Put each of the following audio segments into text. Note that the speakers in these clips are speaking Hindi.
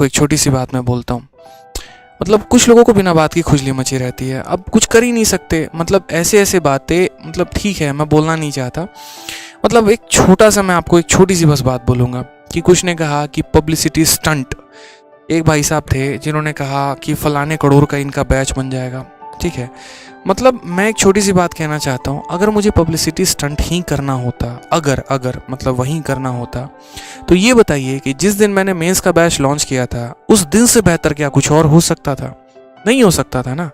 देखो एक छोटी सी बात मैं बोलता हूँ, मतलब कुछ लोगों को बिना बात की खुजली मची रहती है, अब कुछ कर ही नहीं सकते। मतलब ऐसे ऐसे बातें, मतलब ठीक है मैं बोलना नहीं चाहता, मतलब एक छोटा सा मैं आपको एक छोटी सी बस बात बोलूँगा कि कुछ ने कहा कि पब्लिसिटी स्टंट। एक भाई साहब थे जिन्होंने कहा कि फलाने करोड़ का इनका बैच बन जाएगा, ठीक है। मतलब मैं एक छोटी सी बात कहना चाहता हूँ, अगर मुझे पब्लिसिटी स्टंट ही करना होता, अगर अगर मतलब वहीं करना होता, तो ये बताइए कि जिस दिन मैंने मेंस का बैच लॉन्च किया था उस दिन से बेहतर क्या कुछ और हो सकता था? नहीं हो सकता था ना।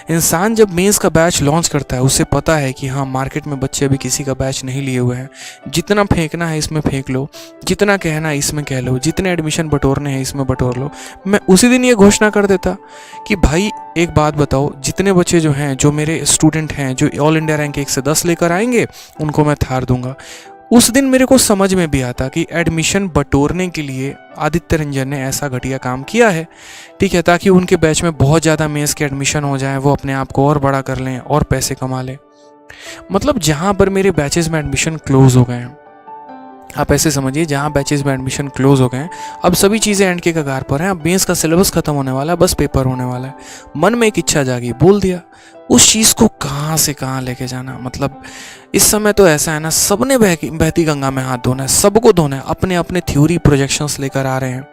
इंसान जब मेंस का बैच लॉन्च करता है उसे पता है कि हाँ मार्केट में बच्चे अभी किसी का बैच नहीं लिए हुए हैं, जितना फेंकना है इसमें फेंक लो, जितना कहना है इसमें कह लो, जितने एडमिशन बटोरने हैं इसमें बटोर लो। मैं उसी दिन ये घोषणा कर देता कि भाई एक बात बताओ, जितने बच्चे जो हैं, जो मेरे स्टूडेंट हैं, जो ऑल इंडिया रैंक 1 से 10 लेकर आएंगे उनको मैं थार दूंगा। उस दिन मेरे को समझ में भी आता कि एडमिशन बटोरने के लिए आदित्य रंजन ने ऐसा घटिया काम किया है, ठीक है, ताकि उनके बैच में बहुत ज़्यादा मेंस के एडमिशन हो जाएं, वो अपने आप को और बड़ा कर लें और पैसे कमा लें। मतलब जहाँ पर मेरे बैचेस में एडमिशन क्लोज हो गए हैं, आप ऐसे समझिए जहाँ बैचेस में एडमिशन क्लोज हो गए हैं, अब सभी चीज़ें एंड के कगार पर हैं, अब मेंस का सिलेबस खत्म होने वाला है, बस पेपर होने वाला है। मन में एक इच्छा जागी, बोल दिया। उस चीज़ को कहाँ से कहाँ लेके जाना, मतलब इस समय तो ऐसा है ना, सबने बहती गंगा में हाथ धोना है, सबको धोना है, अपने अपने थ्योरी प्रोजेक्शंस लेकर आ रहे हैं।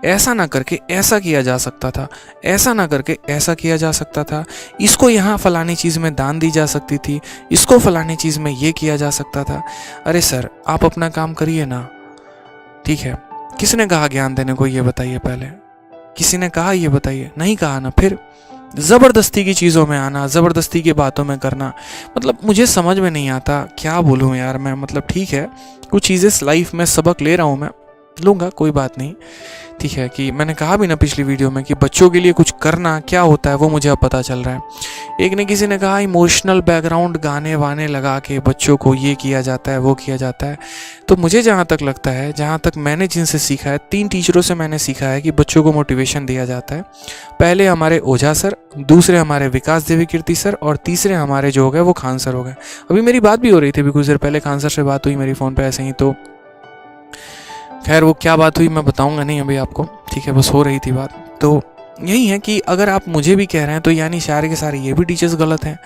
ऐसा ना करके ऐसा किया जा सकता था, ऐसा ना करके ऐसा किया जा सकता था, इसको यहाँ फलानी चीज़ में दान दी जा सकती थी, इसको फलानी चीज़ में ये किया जा सकता था। अरे सर आप अपना काम करिए ना, ठीक है। किसने कहा ज्ञान देने को, ये बताइए पहले, किसी ने कहा ये बताइए? नहीं कहा ना। फिर ज़बरदस्ती की चीज़ों में आना, ज़बरदस्ती की बातों में करना, मतलब मुझे समझ में नहीं आता क्या बोलूँ यार मैं। मतलब ठीक है कुछ चीज़ें लाइफ में सबक ले रहा हूँ, मैं लूँगा, कोई बात नहीं, ठीक है। कि मैंने कहा भी ना पिछली वीडियो में कि बच्चों के लिए कुछ करना क्या होता है वो मुझे अब पता चल रहा है। एक ने किसी ने कहा इमोशनल बैकग्राउंड गाने वाने लगा के बच्चों को ये किया जाता है वो किया जाता है। तो मुझे जहाँ तक लगता है, जहाँ तक मैंने जिनसे सीखा है, 3 टीचरों से मैंने सीखा है कि बच्चों को मोटिवेशन दिया जाता है। पहले हमारे ओझा सर, दूसरे हमारे विकास देवी कीर्ति सर, और तीसरे हमारे जो हो गए वो खान सर हो गए। अभी मेरी बात भी हो रही थी, अभी कुछ देर पहले खान सर से बात हुई मेरी फ़ोन पर ऐसे ही, तो खैर वो क्या बात हुई मैं बताऊंगा नहीं अभी आपको, ठीक है, बस हो रही थी बात। तो यही है कि अगर आप मुझे भी कह रहे हैं तो यानी सारे के सारे ये भी टीचर्स गलत हैं,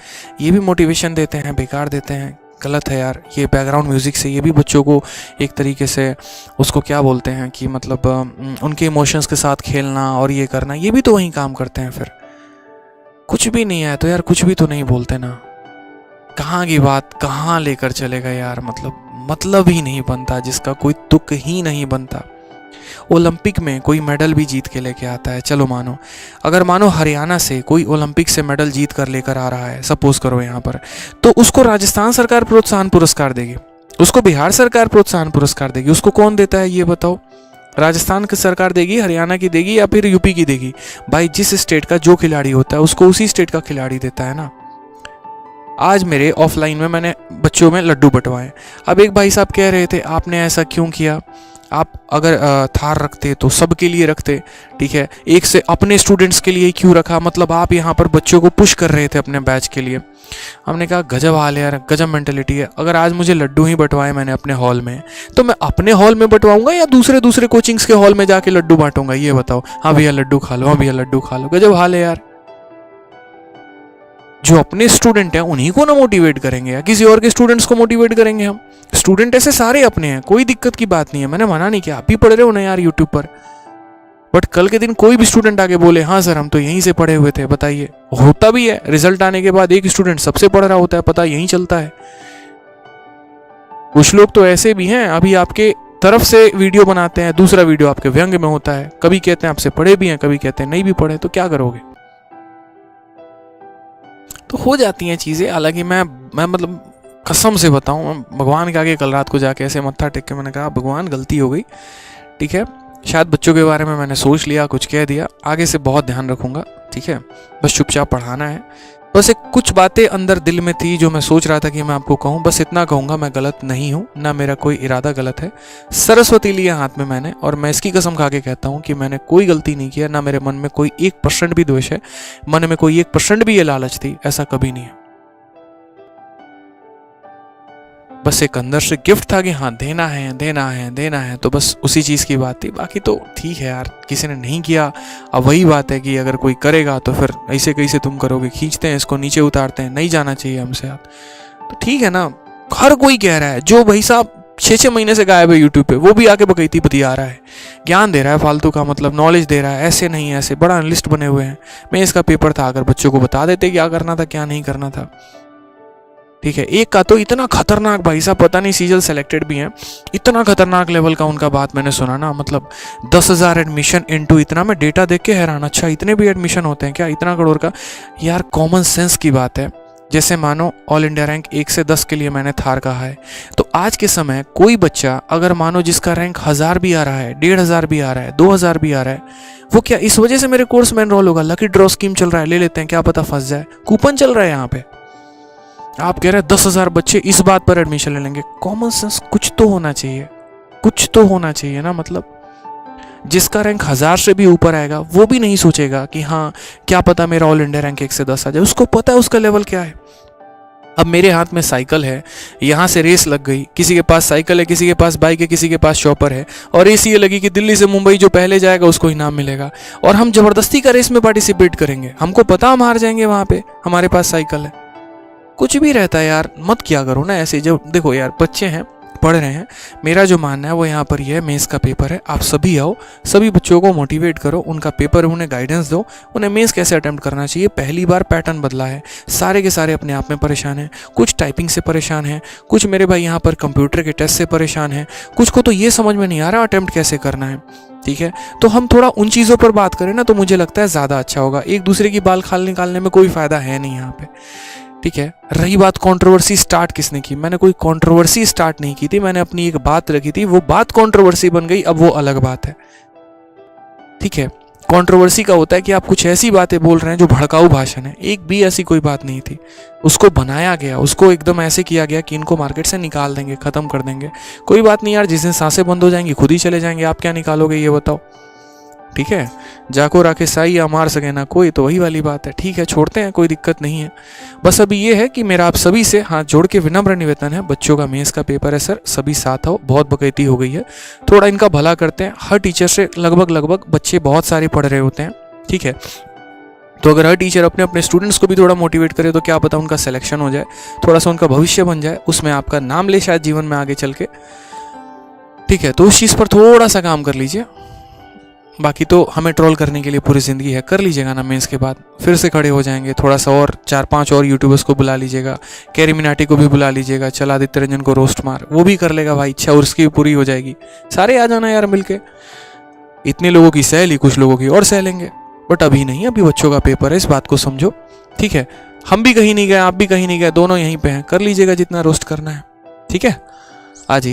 ये भी मोटिवेशन देते हैं बेकार देते हैं, गलत है यार। ये बैकग्राउंड म्यूज़िक से ये भी बच्चों को एक तरीके से उसको क्या बोलते हैं कि मतलब उनके इमोशंस के साथ खेलना और ये करना, ये भी तो वही काम करते हैं। फिर कुछ भी नहीं है तो यार कुछ भी तो नहीं बोलते ना, कहाँ की बात कहाँ लेकर चलेगा यार। मतलब ही नहीं बनता, जिसका कोई तुक ही नहीं बनता। ओलंपिक में कोई मेडल भी जीत के लेके आता है, चलो मानो, अगर मानो हरियाणा से कोई ओलंपिक से मेडल जीत कर लेकर आ रहा है, सपोज करो यहाँ पर, तो उसको राजस्थान सरकार प्रोत्साहन पुरस्कार देगी, उसको बिहार सरकार प्रोत्साहन पुरस्कार देगी, उसको कौन देता है ये बताओ? राजस्थान की सरकार देगी, हरियाणा की देगी, या फिर यूपी की देगी? भाई जिस स्टेट का जो खिलाड़ी होता है उसको उसी स्टेट का खिलाड़ी देता है ना। आज मेरे ऑफलाइन में मैंने बच्चों में लड्डू बंटवाए। अब एक भाई साहब कह रहे थे आपने ऐसा क्यों किया, आप अगर थार रखते तो सबके लिए रखते, ठीक है, एक से अपने स्टूडेंट्स के लिए क्यों रखा? मतलब आप यहाँ पर बच्चों को पुश कर रहे थे अपने बैच के लिए। हमने कहा गजब हाल है यार, गजब मेंटेलिटी है। अगर आज मुझे लड्डू ही बंटवाए मैंने अपने हॉल में, तो मैं अपने हॉल में बंटवाऊंगा या दूसरे कोचिंग्स के हॉल में जाके लड्डू बांटूंगा? ये बताओ। हाँ भैया लड्डू खा लो, हाँ भैया लड्डू खा लो, गजब हाल है यार। जो अपने स्टूडेंट हैं उन्हीं को ना मोटिवेट करेंगे या किसी और के स्टूडेंट्स को मोटिवेट करेंगे हम? स्टूडेंट ऐसे सारे अपने हैं, कोई दिक्कत की बात नहीं है, मैंने मना नहीं किया, आप भी पढ़ रहे हो ना यार यूट्यूब पर। बट कल के दिन कोई भी स्टूडेंट आके बोले हाँ सर हम तो यहीं से पढ़े हुए थे, बताइए, होता भी है। रिजल्ट आने के बाद एक स्टूडेंट सबसे पढ़ रहा होता है, पता यहीं चलता है। कुछ लोग तो ऐसे भी हैं, अभी आपके तरफ से वीडियो बनाते हैं, दूसरा वीडियो आपके व्यंग में होता है, कभी कहते हैं आपसे पढ़े भी हैं, कभी कहते हैं नहीं भी पढ़े, तो क्या करोगे? तो हो जाती हैं चीज़ें। हालांकि मैं मतलब कसम से बताऊं, भगवान के आगे कल रात को जाके ऐसे मत्था टेक के मैंने कहा भगवान गलती हो गई, ठीक है, शायद बच्चों के बारे में मैंने सोच लिया, कुछ कह दिया, आगे से बहुत ध्यान रखूंगा, ठीक है, बस चुपचाप पढ़ाना है। बस एक कुछ बातें अंदर दिल में थी जो मैं सोच रहा था कि मैं आपको कहूँ, बस इतना कहूँगा, मैं गलत नहीं हूँ, ना मेरा कोई इरादा गलत है। सरस्वती लिया हाथ में मैंने, और मैं इसकी कसम खा के कहता हूँ कि मैंने कोई गलती नहीं किया, ना मेरे मन में कोई 1% भी द्वेष है, मन में कोई 1% भी ये लालच थी, ऐसा कभी नहीं है। बस एक अंदर से गिफ्ट था कि हाँ देना है देना है देना है, तो बस उसी चीज़ की बात थी। बाकी तो ठीक है यार, किसी ने नहीं किया। अब वही बात है कि अगर कोई करेगा तो फिर ऐसे कैसे तुम करोगे, खींचते हैं इसको नीचे उतारते हैं, नहीं जाना चाहिए हमसे यार। तो ठीक है ना, हर कोई कह रहा है, जो भाई साहब 6-6 महीने से गायब है यूट्यूब पे, वो भी आके बकैती बतिया रहा है, ज्ञान दे रहा है फालतू का, मतलब नॉलेज दे रहा है, ऐसे नहीं ऐसे, बड़ा एनालिस्ट बने हुए हैं। मैं इसका पेपर था, अगर बच्चों को बता देते क्या करना था क्या नहीं करना था। ठीक है, एक का तो इतना खतरनाक भाई साहब, पता नहीं सीजल सेलेक्टेड भी हैं, इतना खतरनाक लेवल का उनका बात मैंने सुना ना, मतलब 10,000 एडमिशन इनटू इतना, मैं डेटा देख के हैरान, अच्छा इतने भी एडमिशन होते हैं क्या, इतना करोड़ का। यार कॉमन सेंस की बात है। जैसे मानो ऑल इंडिया रैंक 1 से 10 के लिए मैंने थार कहा है, तो आज के समय कोई बच्चा अगर मानो जिसका रैंक 1000 भी आ रहा है, 1500 भी आ रहा है, 2000 भी आ रहा है, वो क्या इस वजह से मेरे कोर्स में एनरोल होगा? लकी ड्रॉ स्कीम चल रहा है, ले लेते हैं, क्या पता फंस जाए, कूपन चल रहा है यहाँ पे। आप कह रहे हैं 10,000 बच्चे इस बात पर एडमिशन ले लेंगे। कॉमन सेंस कुछ तो होना चाहिए, कुछ तो होना चाहिए ना। मतलब जिसका रैंक 1000 से भी ऊपर आएगा वो भी नहीं सोचेगा कि हाँ क्या पता मेरा ऑल इंडिया रैंक 1 से 10 आ जाए, उसको पता है उसका लेवल क्या है। अब मेरे हाथ में साइकिल है, यहाँ से रेस लग गई, किसी के पास साइकिल है, किसी के पास बाइक है, किसी के पास शॉपर है, और रेस ये लगी कि दिल्ली से मुंबई जो पहले जाएगा उसको इनाम मिलेगा, और हम जबरदस्ती का रेस में पार्टिसिपेट करेंगे, हमको पता हम हार जाएंगे वहाँ पे, हमारे पास साइकिल है। कुछ भी रहता है यार, मत किया करो ना ऐसे। जो देखो यार, बच्चे हैं, पढ़ रहे हैं, मेरा जो मानना है वो यहाँ पर ये है, मेंस का पेपर है, आप सभी आओ, सभी बच्चों को मोटिवेट करो, उनका पेपर, उन्हें गाइडेंस दो, उन्हें मेंस कैसे अटेम्प्ट करना चाहिए। पहली बार पैटर्न बदला है, सारे के सारे अपने आप में परेशान हैं, कुछ टाइपिंग से परेशान हैं, कुछ मेरे भाई यहाँ पर कंप्यूटर के टेस्ट से परेशान हैं, कुछ को तो ये समझ में नहीं आ रहा अटेम्प्ट कैसे करना है। ठीक है, तो हम थोड़ा उन चीज़ों पर बात करें ना, तो मुझे लगता है ज़्यादा अच्छा होगा। एक दूसरे की बाल खाल निकालने में कोई फ़ायदा है नहीं यहाँ पे। ठीक है, रही बात कंट्रोवर्सी स्टार्ट किसने की, मैंने कोई कंट्रोवर्सी स्टार्ट नहीं की थी, मैंने अपनी एक बात रखी थी, वो बात कंट्रोवर्सी बन गई, अब वो अलग बात है। ठीक है, कंट्रोवर्सी का होता है कि आप कुछ ऐसी बातें बोल रहे हैं जो भड़काऊ भाषण है, एक भी ऐसी कोई बात नहीं थी, उसको बनाया गया, उसको एकदम ऐसे किया गया कि इनको मार्केट से निकाल देंगे, खत्म कर देंगे। कोई बात नहीं यार, जिस दिन सांसें बंद हो जाएंगी खुद ही चले जाएंगे, आप क्या निकालोगे ये बताओ। ठीक है, जाको राखे साई या मार सके ना कोई, तो वही वाली बात है। ठीक है, छोड़ते हैं, कोई दिक्कत नहीं है। बस अभी ये है कि मेरा आप सभी से हाथ जोड़ के विनम्र निवेदन है, बच्चों का मेंस का पेपर है सर, सभी साथ आओ, बहुत बकैती हो गई है, थोड़ा इनका भला करते हैं। हर टीचर से लगभग बच्चे बहुत सारे पढ़ रहे होते हैं। ठीक है, तो अगर हर टीचर अपने अपने स्टूडेंट्स को भी थोड़ा मोटिवेट करे तो क्या पता उनका सिलेक्शन हो जाए, थोड़ा सा उनका भविष्य बन जाए, उसमें आपका नाम ले शायद जीवन में आगे चल के। ठीक है, तो उस चीज़ पर थोड़ा सा काम कर लीजिए। बाकी तो हमें ट्रोल करने के लिए पूरी ज़िंदगी है, कर लीजिएगा ना, मेंस के बाद फिर से खड़े हो जाएंगे। थोड़ा सा और 4-5 और यूट्यूबर्स को बुला लीजिएगा, कैरी मिनाटी को भी बुला लीजिएगा, चल आदित्य रंजन को रोस्ट मार, वो भी कर लेगा भाई, इच्छा उसकी भी पूरी हो जाएगी। सारे आ जाना यार मिलके, इतने लोगों की सह ली, कुछ लोगों की और सह लेंगे, बट अभी नहीं, अभी बच्चों का पेपर है, इस बात को समझो। ठीक है, हम भी कहीं नहीं गए, आप भी कहीं नहीं गए, दोनों यहीं पे हैं, कर लीजिएगा जितना रोस्ट करना है। ठीक है, आ जाइए।